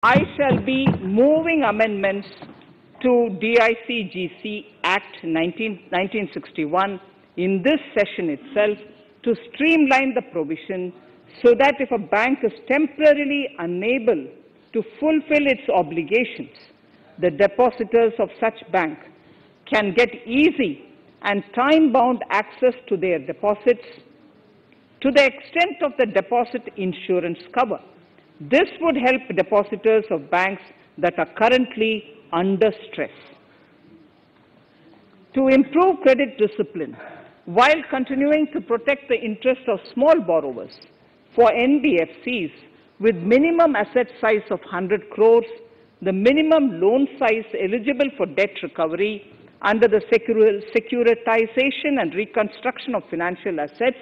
I shall be moving amendments to DICGC Act 1961 in this session itself to streamline the provision so that if a bank is temporarily unable to fulfill its obligations, the depositors of such bank can get easy and time-bound access to their deposits to the extent of the deposit insurance cover. This would help depositors of banks that are currently under stress. To improve credit discipline, while continuing to protect the interests of small borrowers, for NBFCs with minimum asset size of 100 crores, the minimum loan size eligible for debt recovery under the Securitization and Reconstruction of Financial Assets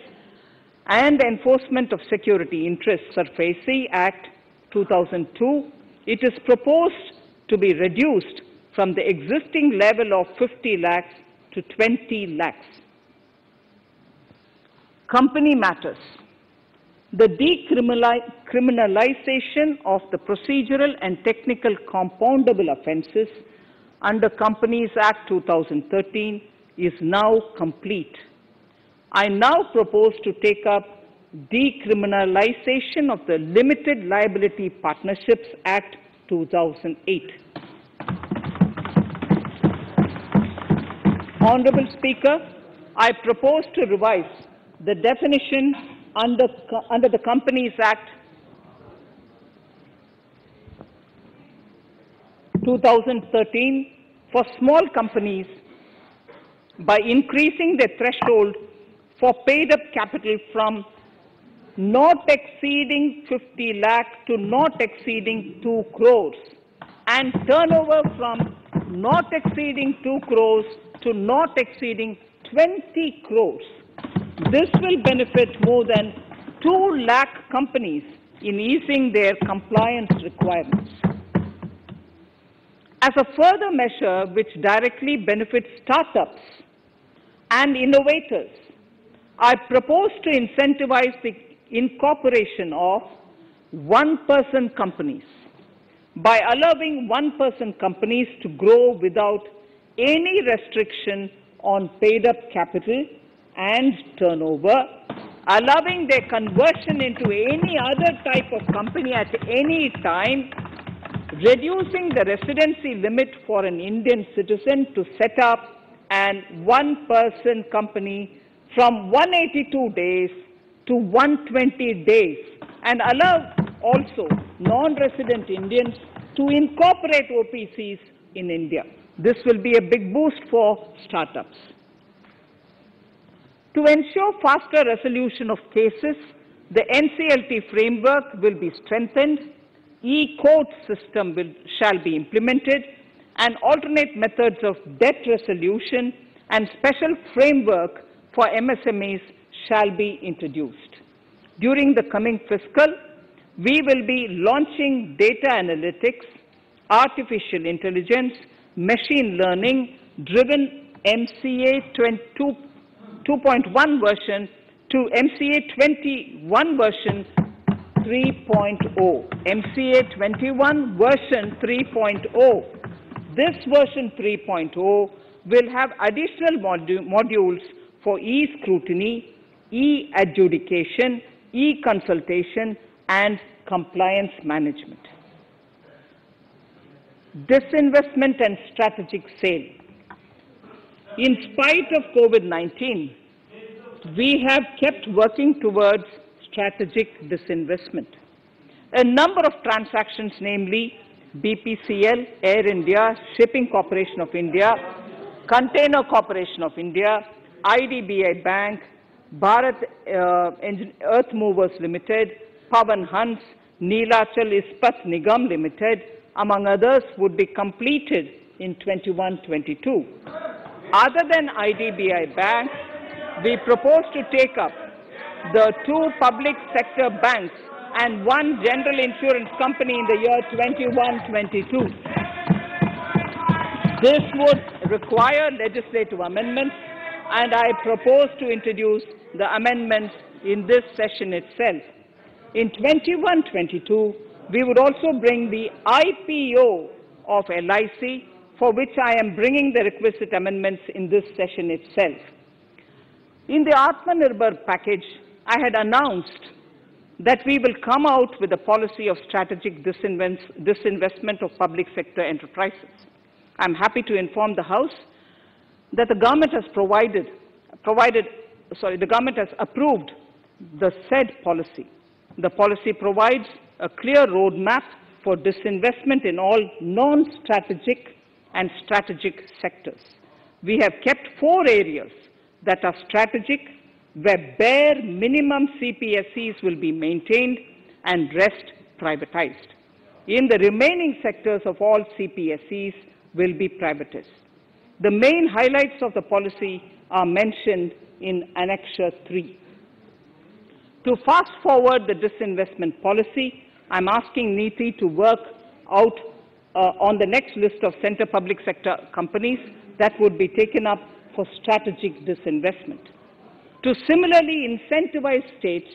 and Enforcement of Security Interests SARFAESI Act 2002, it is proposed to be reduced from the existing level of 50 lakhs to 20 lakhs. Company matters. The decriminalization of the procedural and technical compoundable offences under Companies Act 2013 is now complete. I now propose to take up decriminalization of the Limited Liability Partnerships Act 2008. Honourable Speaker, I propose to revise the definition under the Companies Act 2013 for small companies by increasing the threshold for paid-up capital from not exceeding 50 lakh to not exceeding 2 crores and turnover from not exceeding 2 crores to not exceeding 20 crores. This will benefit more than 2 lakh companies in easing their compliance requirements. As a further measure which directly benefits startups and innovators, I propose to incentivize the incorporation of one-person companies by allowing one-person companies to grow without any restriction on paid-up capital and turnover, allowing their conversion into any other type of company at any time, reducing the residency limit for an Indian citizen to set up an one-person company from 182 days to 120 days, and allow also non-resident Indians to incorporate OPCs in India. This will be a big boost for startups. To ensure faster resolution of cases, the NCLT framework will be strengthened, e-court system shall be implemented, and alternate methods of debt resolution and special framework for MSMEs shall be introduced. During the coming fiscal, we will be launching data analytics, artificial intelligence, machine learning driven MCA 2.1 version to MCA 21 version 3.0. MCA 21 version 3.0. This version 3.0 will have additional modules for e-scrutiny, e-adjudication, e-consultation, and compliance management. Disinvestment and strategic sale. In spite of COVID-19, we have kept working towards strategic disinvestment. A number of transactions, namely BPCL, Air India, Shipping Corporation of India, Container Corporation of India, IDBI Bank, Bharat Earth Movers Limited, Pawan Hans, Neelachal Ispat Nigam Limited, among others, would be completed in 21-22. Other than IDBI Bank, we propose to take up the 2 public sector banks and 1 general insurance company in the year 21-22. This would require legislative amendments, and I propose to introduce the amendments in this session itself. In 21-22, We would also bring the IPO of LIC, for which I am bringing the requisite amendments in this session itself. In the Atmanirbhar package, I had announced that we will come out with a policy of strategic disinvestment of public sector enterprises. I'm happy to inform the House that the government has the government has approved the said policy. The policy provides a clear roadmap for disinvestment in all non-strategic and strategic sectors. We have kept 4 areas that are strategic, where bare minimum CPSEs will be maintained and rest privatized. In the remaining sectors of all CPSEs will be privatized. The main highlights of the policy are mentioned in Annexure 3. To fast forward the disinvestment policy, I'm asking NITI to work out on the next list of center public sector companies that would be taken up for strategic disinvestment. To similarly incentivize states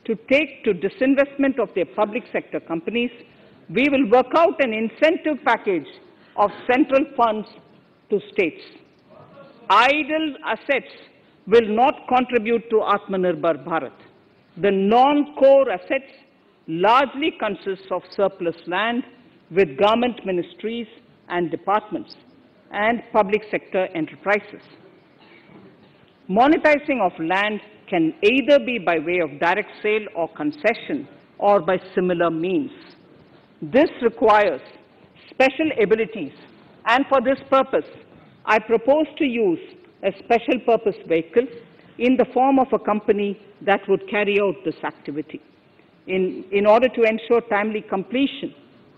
to take to disinvestment of their public sector companies, we will work out an incentive package of central funds to states. Idle assets will not contribute to Atmanirbhar Bharat. The non-core assets largely consist of surplus land with government ministries and departments and public sector enterprises. Monetizing of land can either be by way of direct sale or concession or by similar means. This requires special abilities, and for this purpose, I propose to use a special purpose vehicle in the form of a company that would carry out this activity. In order to ensure timely completion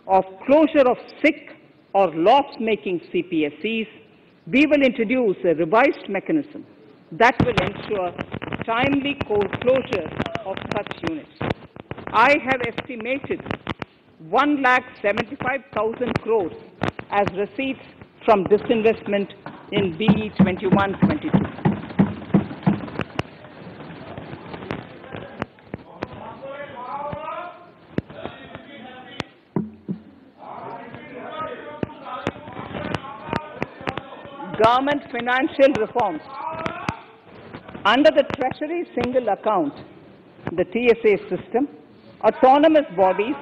of closure of sick or loss-making CPSEs, we will introduce a revised mechanism that will ensure timely closure of such units. I have estimated 1,75,000 crores as receipts from disinvestment in BE 21-22. Government financial reforms. Under the Treasury Single Account, the TSA system, autonomous bodies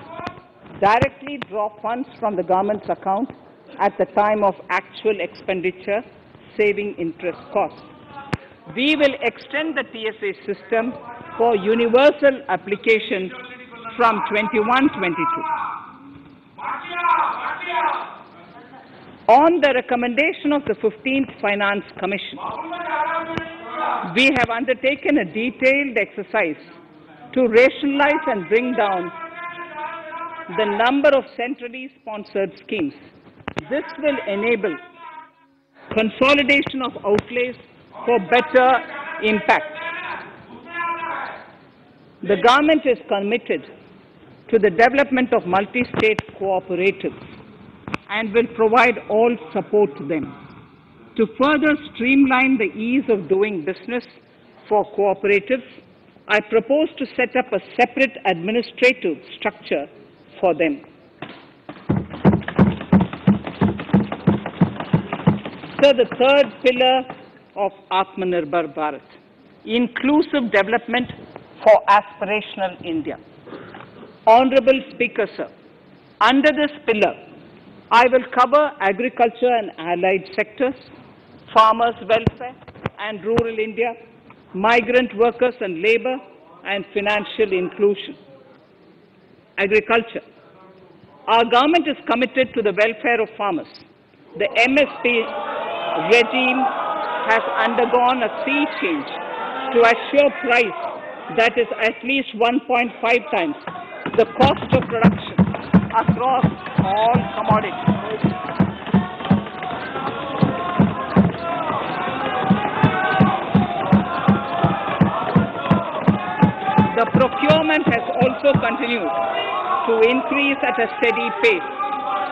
directly draw funds from the government's account at the time of actual expenditure, saving interest costs. We will extend the TSA system for universal application from 21-22. On the recommendation of the 15th Finance Commission, we have undertaken a detailed exercise to rationalize and bring down the number of centrally sponsored schemes. This will enable consolidation of outlays for better impact. The government is committed to the development of multi-state cooperatives and will provide all support to them. To further streamline the ease of doing business for cooperatives, I propose to set up a separate administrative structure for them. So the third pillar of Atmanirbhar Bharat, inclusive development for aspirational India. Honorable Speaker, sir, under this pillar, I will cover agriculture and allied sectors, farmers' welfare and rural India, migrant workers and labor, and financial inclusion. Agriculture. Our government is committed to the welfare of farmers. The MSP regime has undergone a sea change to assure price that is at least 1.5 times the cost of production across all commodities. The procurement has also continued to increase at a steady pace.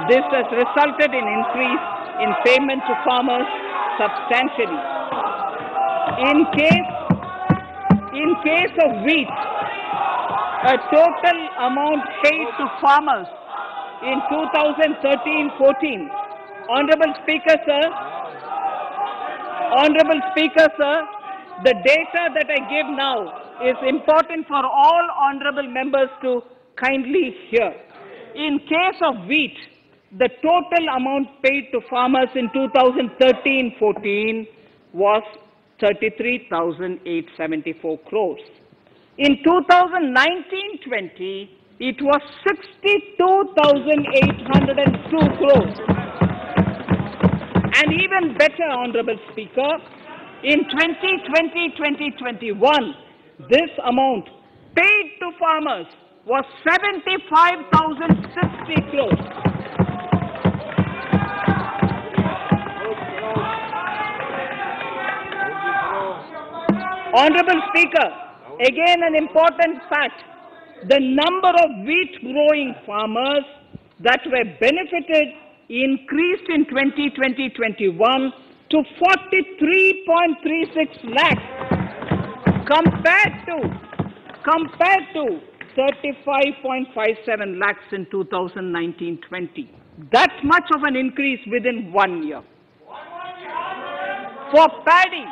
This has resulted in increase in payment to farmers substantially. In case of wheat, a total amount paid to farmers in 2013-14. Honorable Speaker, sir, the data that I give now is important for all honorable members to kindly hear. In case of wheat, the total amount paid to farmers in 2013-14 was 33,874 crores. In 2019-20, it was 62,802 crores. And even better, Honorable Speaker, in 2020-2021, this amount paid to farmers was 75,060 crores. Honorable Speaker, again an important fact, the number of wheat growing farmers that were benefited increased in 2020-21 to 43.36 lakhs compared to 35.57 lakhs in 2019-20. That much of an increase within 1 year. For paddy,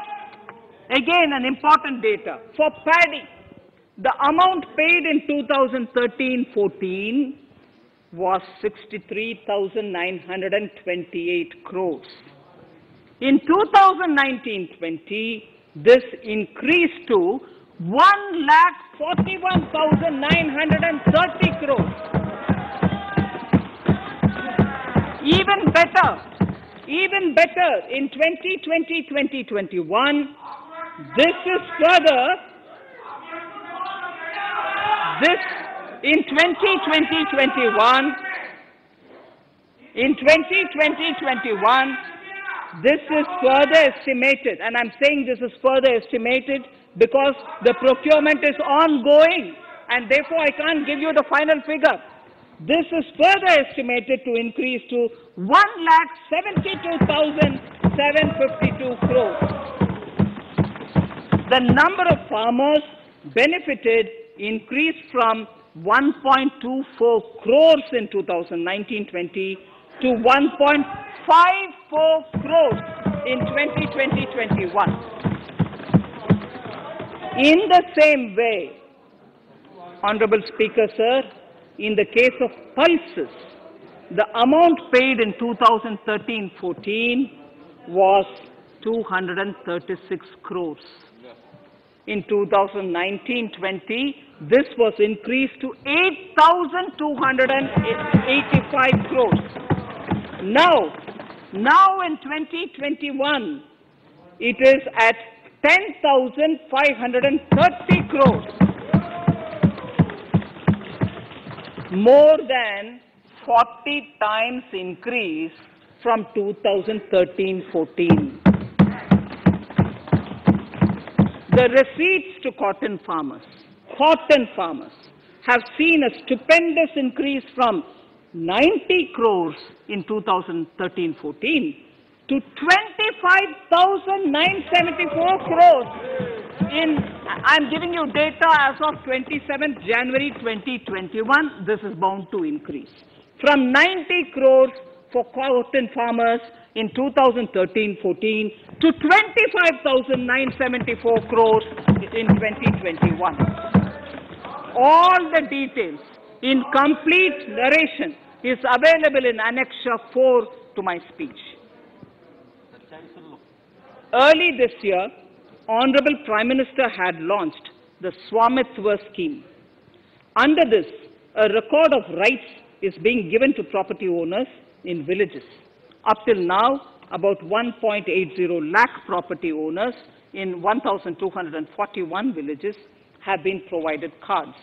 again an important data. For paddy, the amount paid in 2013-14 was 63,928 crores. In 2019-20, this increased to 1,41,930 crores. Even better, in 2020-2021, this is further, in 2020-21, this is further estimated, and I'm saying this is further estimated because the procurement is ongoing, and therefore I can't give you the final figure. This is further estimated to increase to 1,72,752 crores. The number of farmers benefited increased from 1.24 crores in 2019-20 to 1.54 crores in 2020-21. In the same way, Honorable Speaker, sir, in the case of pulses, the amount paid in 2013-14 was 236 crores. In 2019-20, this was increased to 8,285 crores. Now in 2021, it is at 10,530 crores. More than 40 times increase from 2013-14. The receipts to cotton farmers have seen a stupendous increase from 90 crores in 2013-14 to 25,974 crores I'm giving you data as of 27th January 2021. This is bound to increase. From 90 crores for cotton farmers in 2013-14 to 25,974 crores in 2021. All the details in complete narration is available in Annexure 4 to my speech. Early this year, Honorable Prime Minister had launched the Swamitva scheme. Under this, a record of rights is being given to property owners in villages. Up till now, about 1.80 lakh property owners in 1,241 villages have been provided cards.